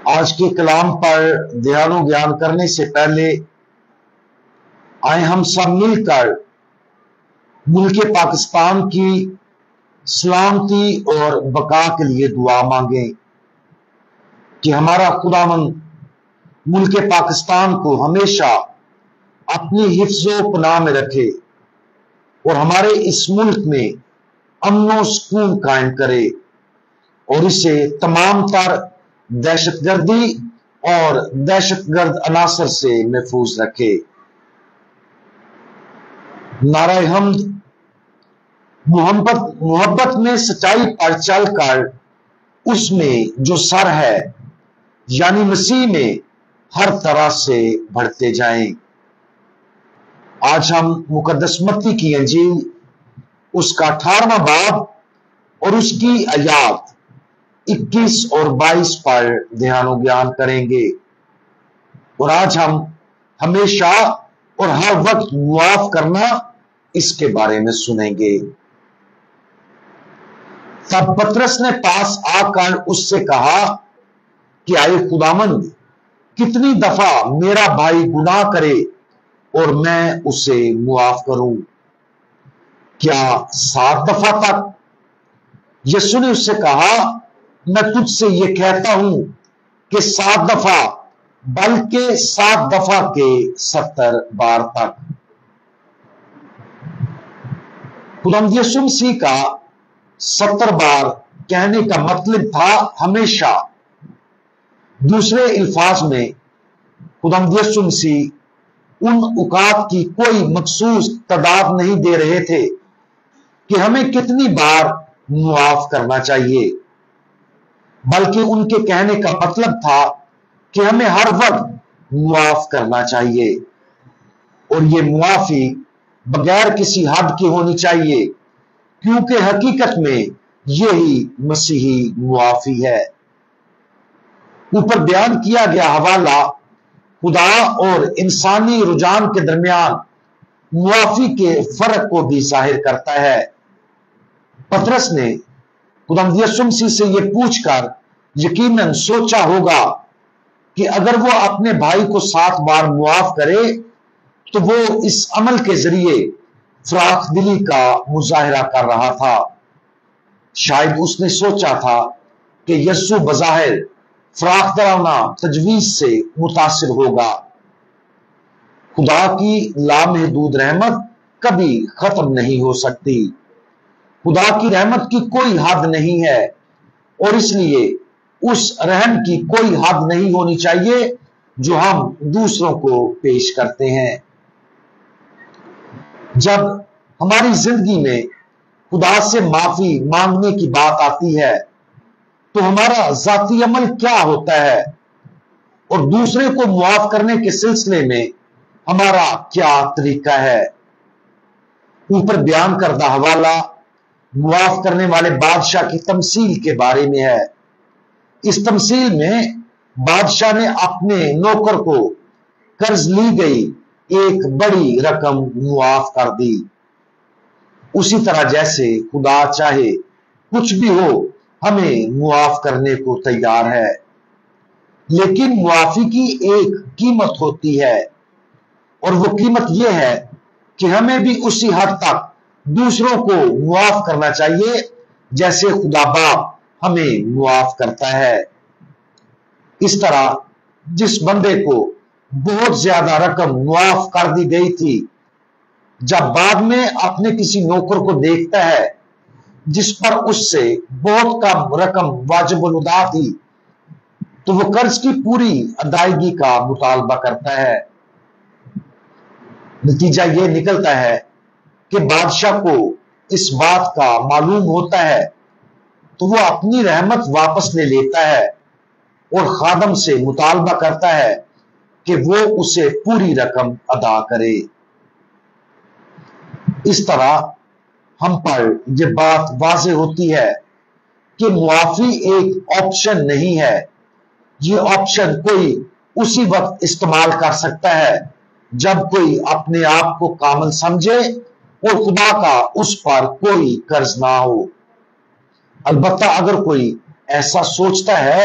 آج کے کلام پر دھیان و گیان کرنے سے پہلے آئے ہم سب مل کر ملک پاکستان کی سلامتی اور بقا کے لیے دعا مانگیں کہ ہمارا خداوند ملک پاکستان کو ہمیشہ اپنی حفظ و پناہ میں رکھے اور ہمارے اس ملک میں امن و سکون قائم کرے اور اسے تمام تر دہشت گردی اور دہشت گرد عناصر سے محفوظ رکھے۔ نعرہ حمد۔ محبت میں سچائی پر چل کر اس میں جو سر ہے یعنی مسیح میں ہر طرح سے بڑھتے جائیں۔ آج ہم مقدس متی کی انجیل اس کا 18واں باب اور اس کی آیات 21 اور 22 پر دھیان و گیان کریں گے اور آج ہم ہمیشہ اور ہر وقت معاف کرنا اس کے بارے میں سنیں گے۔ تب پترس نے پاس آ کر اس سے کہا کہ آئے خداوند، کتنی دفعہ میرا بھائی گناہ کرے اور میں اسے معاف کروں؟ کیا 7 دفعہ تک؟ یسوع نے اس سے کہا، میں تجھ سے یہ کہتا ہوں کہ 7 دفعہ بلکہ 7 دفعہ کے 70 بار تک۔ خداوند یسوع مسیح کا 70 بار کہنے کا مطلب تھا ہمیشہ۔ دوسرے الفاظ میں خداوند یسوع مسیح ان اوقات کی کوئی مخصوص تعداد نہیں دے رہے تھے کہ ہمیں کتنی بار معاف کرنا چاہیے، بلکہ ان کے کہنے کا مطلب تھا کہ ہمیں ہر وقت معاف کرنا چاہیے اور یہ معافی بغیر کسی حد کی ہونی چاہیے، کیونکہ حقیقت میں یہی مسیحی معافی ہے۔ اوپر بیان کیا گیا حوالہ خدا اور انسانی رجحان کے درمیان معافی کے فرق کو بھی ظاہر کرتا ہے۔ پترس نے خداوند یسوع مسیح سے یہ پوچھ کر یقیناً سوچا ہوگا کہ اگر وہ اپنے بھائی کو 7 بار معاف کرے تو وہ اس عمل کے ذریعے فراخ دلی کا مظاہرہ کر رہا تھا۔ شاید اس نے سوچا تھا کہ یسوع بظاہر فراخ دلانہ تجویز سے متاثر ہوگا۔ خدا کی لامحدود رحمت کبھی ختم نہیں ہو سکتی۔ خدا کی رحمت کی کوئی حد نہیں ہے اور اس لیے اس رحم کی کوئی حد نہیں ہونی چاہیے جو ہم دوسروں کو پیش کرتے ہیں۔ جب ہماری زندگی میں خدا سے معافی مانگنے کی بات آتی ہے تو ہمارا ذاتی عمل کیا ہوتا ہے اور دوسرے کو معاف کرنے کے سلسلے میں ہمارا کیا طریقہ ہے؟ اوپر بیان کردہ حوالہ معاف کرنے والے بادشاہ کی تمثیل کے بارے میں ہے۔ اس تمثیل میں بادشاہ نے اپنے نوکر کو قرض لی گئی ایک بڑی رقم معاف کر دی، اسی طرح جیسے خدا چاہے کچھ بھی ہو ہمیں معاف کرنے کو تیار ہے، لیکن معافی کی ایک قیمت ہوتی ہے اور وہ قیمت یہ ہے کہ ہمیں بھی اسی حد تک دوسروں کو معاف کرنا چاہیے جیسے خدا باپ ہمیں معاف کرتا ہے۔ اس طرح جس بندے کو بہت زیادہ رقم معاف کر دی گئی تھی، جب بعد میں اپنے کسی نوکر کو دیکھتا ہے جس پر اس سے بہت کم رقم واجب الادا تھی تو وہ قرض کی پوری ادائیگی کا مطالبہ کرتا ہے۔ نتیجہ یہ نکلتا ہے کہ بادشاہ کو اس بات کا معلوم ہوتا ہے تو وہ اپنی رحمت واپس لے لیتا ہے اور خادم سے مطالبہ کرتا ہے کہ وہ اسے پوری رقم ادا کرے۔ اس طرح ہم پر یہ بات واضح ہوتی ہے کہ معافی ایک آپشن نہیں ہے، یہ آپشن کوئی اسی وقت استعمال کر سکتا ہے جب کوئی اپنے آپ کو کامل سمجھے اور خدا کا اس پر کوئی قرض نہ ہو۔ البتہ اگر کوئی ایسا سوچتا ہے